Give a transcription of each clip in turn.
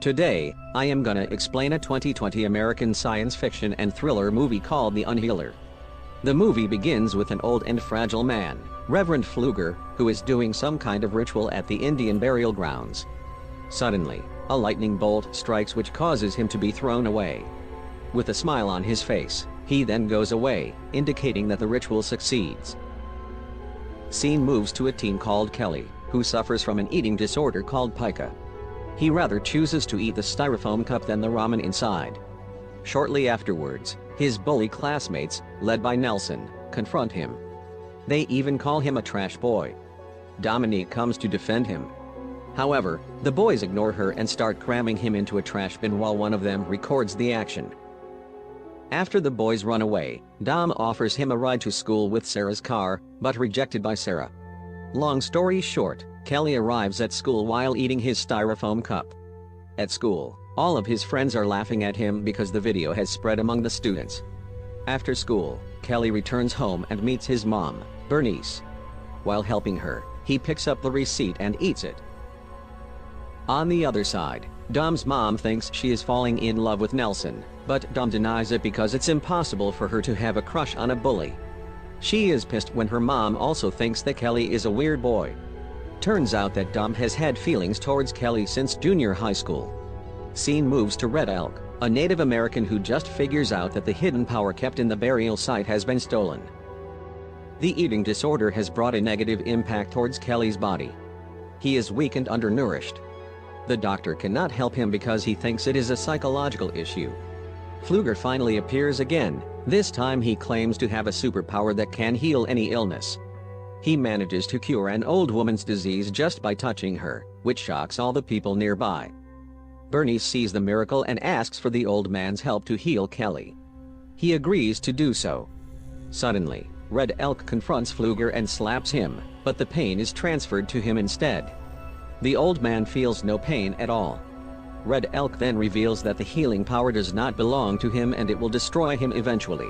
Today, I am gonna explain a 2020 American science fiction and thriller movie called The Unhealer. The movie begins with an old and fragile man, Reverend Pfluger, who is doing some kind of ritual at the Indian burial grounds. Suddenly, a lightning bolt strikes which causes him to be thrown away. With a smile on his face, he then goes away, indicating that the ritual succeeds. Scene moves to a teen called Kelly, who suffers from an eating disorder called pica. He rather chooses to eat the styrofoam cup than the ramen inside. Shortly afterwards, his bully classmates, led by Nelson, confront him. They even call him a trash boy. Dominique comes to defend him. However, the boys ignore her and start cramming him into a trash bin while one of them records the action. After the boys run away, Dom offers him a ride to school with Sarah's car, but rejected by Sarah. Long story short, Kelly arrives at school while eating his styrofoam cup. At school, all of his friends are laughing at him because the video has spread among the students. After school, Kelly returns home and meets his mom, Bernice. While helping her, he picks up the receipt and eats it. On the other side, Dom's mom thinks she is falling in love with Nelson, but Dom denies it because it's impossible for her to have a crush on a bully. She is pissed when her mom also thinks that Kelly is a weird boy. Turns out that Dom has had feelings towards Kelly since junior high school. Scene moves to Red Elk, a Native American who just figures out that the hidden power kept in the burial site has been stolen. The eating disorder has brought a negative impact towards Kelly's body. He is weak and undernourished. The doctor cannot help him because he thinks it is a psychological issue. Pfluger finally appears again. This time he claims to have a superpower that can heal any illness. He manages to cure an old woman's disease just by touching her, which shocks all the people nearby. Bernice sees the miracle and asks for the old man's help to heal Kelly. He agrees to do so. Suddenly, Red Elk confronts Pfluger and slaps him, but the pain is transferred to him instead. The old man feels no pain at all. Red Elk then reveals that the healing power does not belong to him and it will destroy him eventually.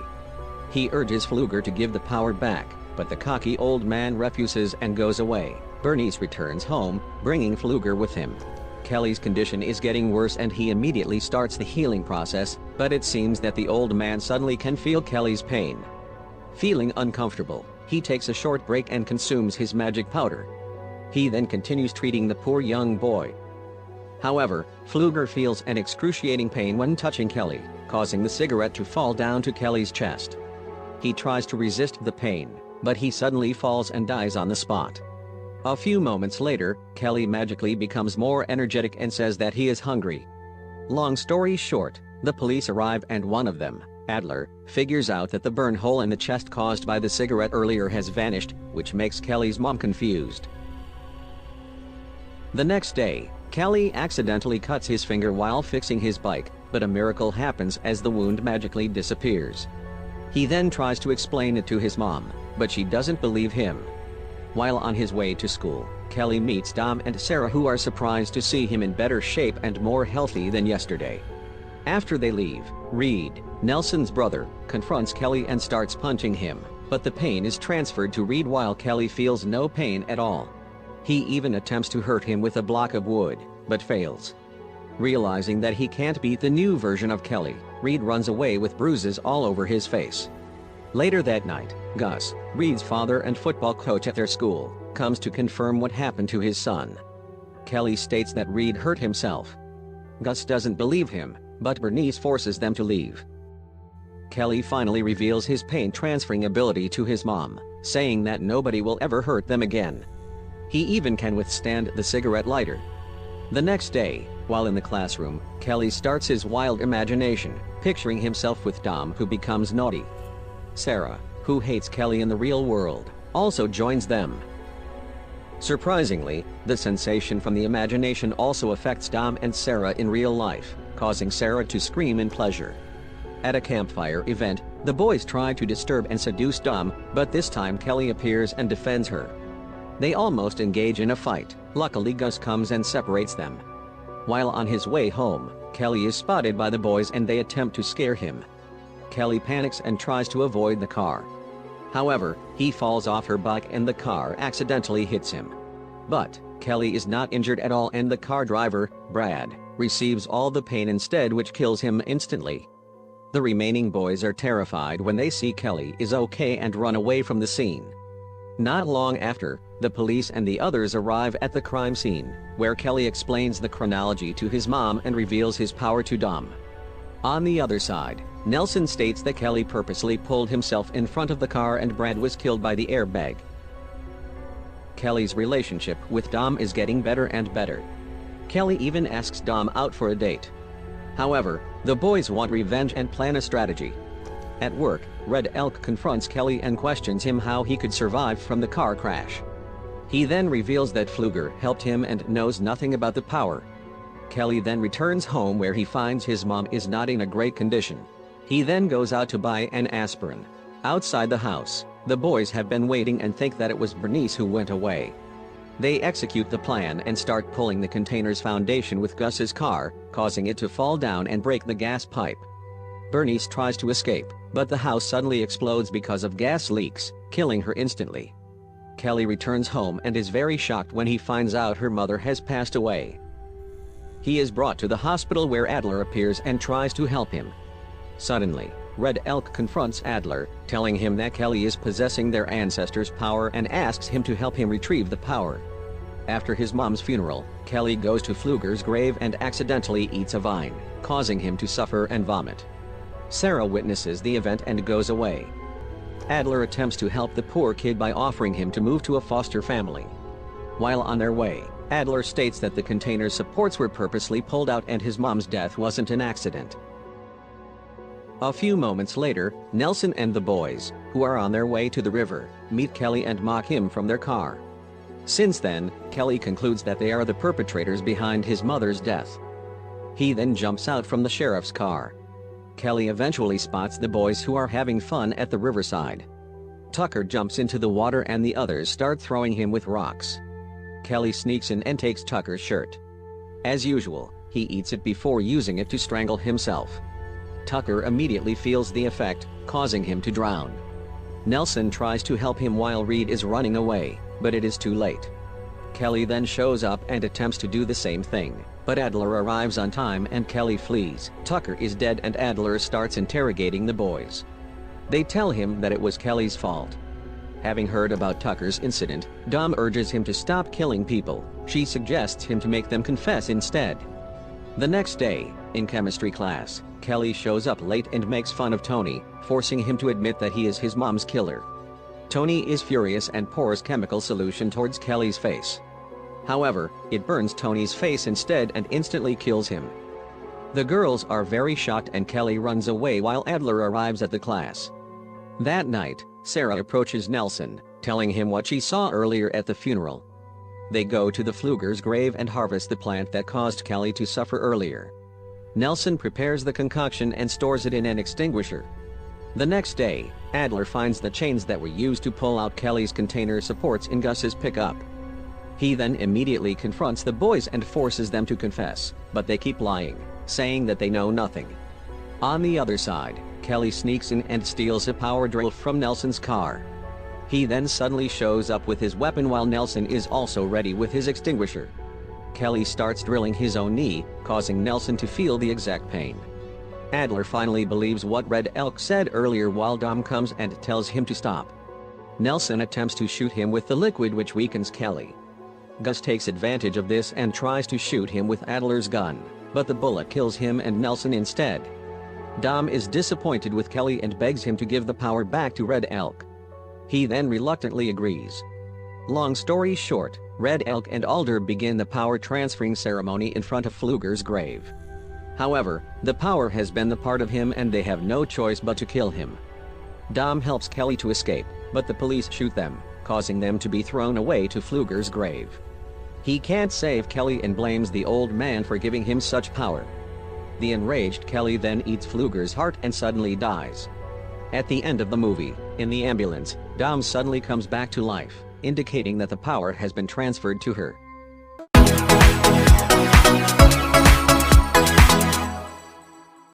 He urges Pfluger to give the power back, but the cocky old man refuses and goes away. Bernice returns home, bringing Pfluger with him. Kelly's condition is getting worse and he immediately starts the healing process, but it seems that the old man suddenly can feel Kelly's pain. Feeling uncomfortable, he takes a short break and consumes his magic powder. He then continues treating the poor young boy. However, Pfluger feels an excruciating pain when touching Kelly, causing the cigarette to fall down to Kelly's chest. He tries to resist the pain, but he suddenly falls and dies on the spot. A few moments later, Kelly magically becomes more energetic and says that he is hungry. Long story short, the police arrive and one of them, Adler, figures out that the burn hole in the chest caused by the cigarette earlier has vanished, which makes Kelly's mom confused. The next day, Kelly accidentally cuts his finger while fixing his bike, but a miracle happens as the wound magically disappears. He then tries to explain it to his mom, but she doesn't believe him. While on his way to school, Kelly meets Dom and Sarah, who are surprised to see him in better shape and more healthy than yesterday. After they leave, Reed, Nelson's brother, confronts Kelly and starts punching him, but the pain is transferred to Reed while Kelly feels no pain at all. He even attempts to hurt him with a block of wood, but fails. Realizing that he can't beat the new version of Kelly, Reed runs away with bruises all over his face. Later that night, Gus, Reed's father and football coach at their school, comes to confirm what happened to his son. Kelly states that Reed hurt himself. Gus doesn't believe him, but Bernice forces them to leave. Kelly finally reveals his pain transferring ability to his mom, saying that nobody will ever hurt them again. He even can withstand the cigarette lighter. The next day, while in the classroom, Kelly starts his wild imagination, picturing himself with Dom, who becomes naughty. Sarah, who hates Kelly in the real world, also joins them. Surprisingly, the sensation from the imagination also affects Dom and Sarah in real life, causing Sarah to scream in pleasure. At a campfire event, the boys try to disturb and seduce Dom, but this time Kelly appears and defends her. They almost engage in a fight. Luckily, Gus comes and separates them. While on his way home, Kelly is spotted by the boys and they attempt to scare him. Kelly panics and tries to avoid the car. However, he falls off her bike and the car accidentally hits him. But Kelly is not injured at all and the car driver, Brad, receives all the pain instead, which kills him instantly. The remaining boys are terrified when they see Kelly is okay and run away from the scene. Not long after, the police and the others arrive at the crime scene, where Kelly explains the chronology to his mom and reveals his power to Dom. On the other side, Nelson states that Kelly purposely pulled himself in front of the car and Brad was killed by the airbag. Kelly's relationship with Dom is getting better and better. Kelly even asks Dom out for a date. However, the boys want revenge and plan a strategy. At work, Red Elk confronts Kelly and questions him how he could survive from the car crash. He then reveals that Pfluger helped him and knows nothing about the power. Kelly then returns home where he finds his mom is not in a great condition. He then goes out to buy an aspirin. Outside the house, the boys have been waiting and think that it was Bernice who went away. They execute the plan and start pulling the container's foundation with Gus's car, causing it to fall down and break the gas pipe. Bernice tries to escape, but the house suddenly explodes because of gas leaks, killing her instantly. Kelly returns home and is very shocked when he finds out her mother has passed away. He is brought to the hospital where Adler appears and tries to help him. Suddenly, Red Elk confronts Adler, telling him that Kelly is possessing their ancestors' power and asks him to help him retrieve the power. After his mom's funeral, Kelly goes to Pfluger's grave and accidentally eats a vine, causing him to suffer and vomit. Sarah witnesses the event and goes away. Adler attempts to help the poor kid by offering him to move to a foster family. While on their way, Adler states that the container's supports were purposely pulled out and his mom's death wasn't an accident. A few moments later, Nelson and the boys, who are on their way to the river, meet Kelly and mock him from their car. Since then, Kelly concludes that they are the perpetrators behind his mother's death. He then jumps out from the sheriff's car. Kelly eventually spots the boys who are having fun at the riverside. Tucker jumps into the water and the others start throwing him with rocks. Kelly sneaks in and takes Tucker's shirt. As usual, he eats it before using it to strangle himself. Tucker immediately feels the effect, causing him to drown. Nelson tries to help him while Reed is running away, but it is too late. Kelly then shows up and attempts to do the same thing, but Adler arrives on time and Kelly flees. Tucker is dead and Adler starts interrogating the boys. They tell him that it was Kelly's fault. Having heard about Tucker's incident, Dom urges him to stop killing people. She suggests him to make them confess instead. The next day, in chemistry class, Kelly shows up late and makes fun of Tony, forcing him to admit that he is his mom's killer. Tony is furious and pours chemical solution towards Kelly's face. However, it burns Tony's face instead and instantly kills him. The girls are very shocked and Kelly runs away while Adler arrives at the class. That night, Sarah approaches Nelson, telling him what she saw earlier at the funeral. They go to the Pfluger's grave and harvest the plant that caused Kelly to suffer earlier. Nelson prepares the concoction and stores it in an extinguisher. The next day, Adler finds the chains that were used to pull out Kelly's container supports in Gus's pickup. He then immediately confronts the boys and forces them to confess, but they keep lying, saying that they know nothing. On the other side, Kelly sneaks in and steals a power drill from Nelson's car. He then suddenly shows up with his weapon while Nelson is also ready with his extinguisher. Kelly starts drilling his own knee, causing Nelson to feel the exact pain. Adler finally believes what Red Elk said earlier while Dom comes and tells him to stop. Nelson attempts to shoot him with the liquid which weakens Kelly. Gus takes advantage of this and tries to shoot him with Adler's gun, but the bullet kills him and Nelson instead. Dom is disappointed with Kelly and begs him to give the power back to Red Elk. He then reluctantly agrees. Long story short, Red Elk and Alder begin the power transferring ceremony in front of Pfluger's grave. However, the power has been the part of him and they have no choice but to kill him. Dom helps Kelly to escape, but the police shoot them, causing them to be thrown away to Pfluger's grave. He can't save Kelly and blames the old man for giving him such power. The enraged Kelly then eats Pfluger's heart and suddenly dies. At the end of the movie, in the ambulance, Dom suddenly comes back to life, indicating that the power has been transferred to her.